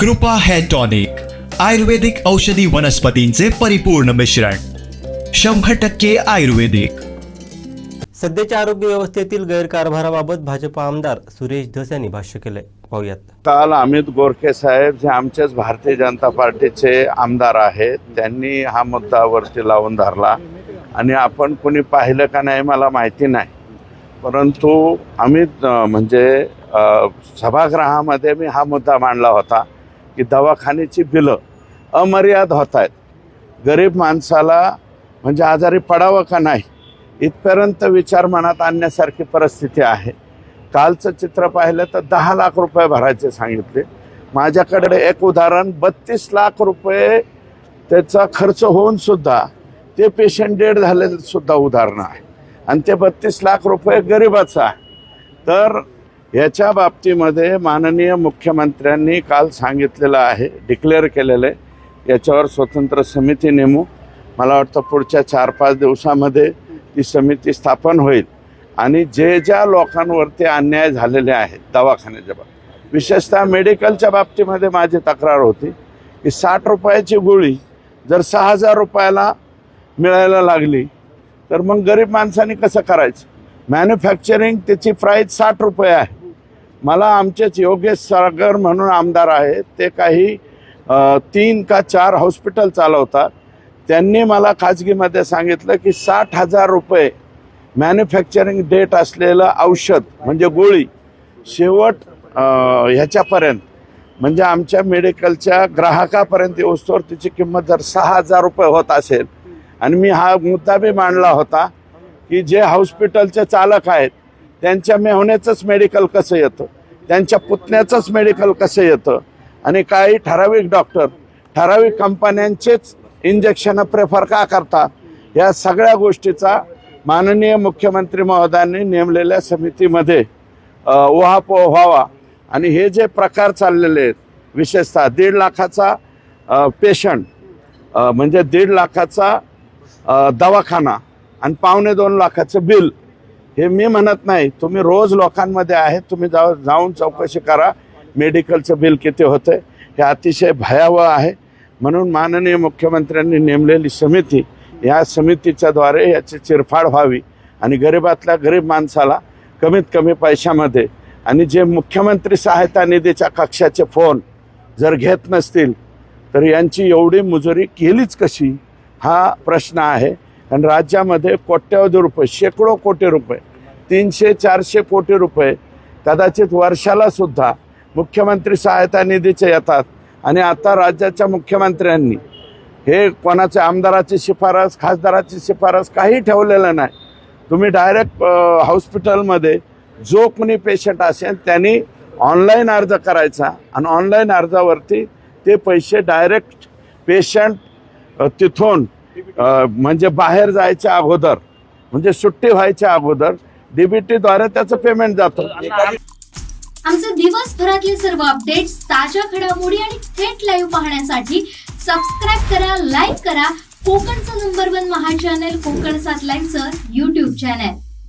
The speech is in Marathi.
कृपा हेअर टॉनिक, आयुर्वेदिक औषधी वनस्पतींचे परिपूर्ण मिश्रण, 100% आयुर्वेदिक. सध्याच्या आरोग्य व्यवस्थेतील गैरकारभाराबाबत भाजप आमदार सुरेश धस यांनी भाष्य केले. पाहूयात. काल अमित गोरखे साहेब जे आमच्याच भारतीय जनता पार्टीचे आमदार आहेत, त्यांनी हा मुद्दा वरती लावून धरला आणि आपण कोणी पाहिलं का नाही मला माहिती नाही, परंतु अमित सभागृहामध्ये मी हा मुद्दा मांडला होता की दवाखान्याची बिलं अमर्याद होत आहेत. गरीब माणसाला म्हणजे आजारी पडावं का नाही इथपर्यंत विचार मनात आणण्यासारखी परिस्थिती आहे. कालचं चित्र पाहिलं तर 10 लाख रुपये भरायचे सांगितले. माझ्याकडे एक उदाहरण 32 लाख रुपये त्याचा खर्च होऊन सुद्धा ते पेशंट डेड झालेलं सुद्धा उदाहरण आहे आणि ते 32 लाख रुपये गरिबाचं आहे. तर याच्या बाबतीमध्ये माननीय मुख्यमंत्र्यांनी काल सांगितलेलं आहे, डिक्लेअर केलेलं आहे, याच्यावर स्वतंत्र समिती नेमू. मला वाटतं पुढच्या 4-5 दिवसामध्ये ती समिती स्थापन होईल आणि ज्या लोकांवरती अन्याय झालेले आहेत दवाखान्याच्या बाबतीत, विशेषतः मेडिकलच्या बाबतीमध्ये माझी तक्रार होती की 60 रुपयाची गोळी जर 6000 रुपयाला मिळायला लागली तर मग गरीब माणसाने कसं करायचं. मॅन्युफॅक्चरिंग त्याची प्राईस 60 रुपये आहे. मला आमचेच योगेश सागर म्हणून आमदार आहेत, ते काही 3 का 4 हॉस्पिटल चालवतात. त्यांनी मला खाजगीमध्ये सांगितलं की 60,000 रुपये मॅन्युफॅक्चरिंग डेट असलेलं औषध म्हणजे गोळी शेवट ह्याच्यापर्यंत म्हणजे आमच्या मेडिकलच्या ग्राहकापर्यंत येऊस्तोवर तिची किंमत जर 6,000 रुपये होत असेल आणि मी हा मुद्दा बी मांडला होता की जे हॉस्पिटलचे चालक आहेत त्यांच्या मेहण्याचंच मेडिकल कसं येतं, त्यांच्या पुतण्याचंच मेडिकल कसं येतं आणि काही ठराविक डॉक्टर ठराविक कंपन्यांचेच इंजेक्शन प्रेफर का करतात, या सगळ्या गोष्टीचा माननीय मुख्यमंत्री महोदयांनी नेमलेल्या समितीमध्ये उहापोह व्हावा. आणि हे जे प्रकार चाललेले आहेत, विशेषतः 1.5 लाखाचा पेशंट म्हणजे 1.5 लाखाचा दवाखाना आणि 2.25 लाखाचं बिल, हे मी म्हणत नाही, तुम्ही रोज लोकांमध्ये आहेत, तुम्ही जाऊन चौकशी करा मेडिकलचं बिल किती होतं. हे अतिशय भयावह आहे. म्हणून माननीय मुख्यमंत्र्यांनी नेमलेली समिती, या समितीच्या द्वारे याची चिरफाड व्हावी आणि गरीबातल्या गरीब माणसाला कमीत कमी पैशामध्ये, आणि जे मुख्यमंत्री सहायता निधीच्या कक्षाचे फोन जर घेत नसतील तर यांची एवढी मुजुरी केलीच कशी हा प्रश्न आहे. आणि राज्यामध्ये कोट्यवधी रुपये, शेकडो कोटी रुपये, 300-400 कोटी रुपये कदाचित वर्षाला सुद्धा मुख्यमंत्री सहायता निधीचे येतात. आणि आता राज्याच्या मुख्यमंत्र्यांनी हे कोणाच्या आमदाराची शिफारस खासदाराची शिफारस काही ठेवलेलं नाही. तुम्ही डायरेक्ट हॉस्पिटलमध्ये जो कोणी पेशंट असेल त्यांनी ऑनलाईन अर्ज करायचा आणि ऑनलाईन अर्जावरती ते पैसे डायरेक्ट पेशंट तिथून म्हणजे बाहेर जायच्या अगोदर, म्हणजे सुट्टी व्हायच्या अगोदर DBTद्वारे त्याचं पेमेंट जातं. आमचे दिवसभरातले सर्व अपडेट्स, ताज्या घडामोडी आणि थेट लाईव्ह पाहण्यासाठी सबस्क्राईब करा, लाईक करा कोकणचं नंबर 1 महा चॅनल कोकण 7 लाईव्हचं YouTube चॅनल.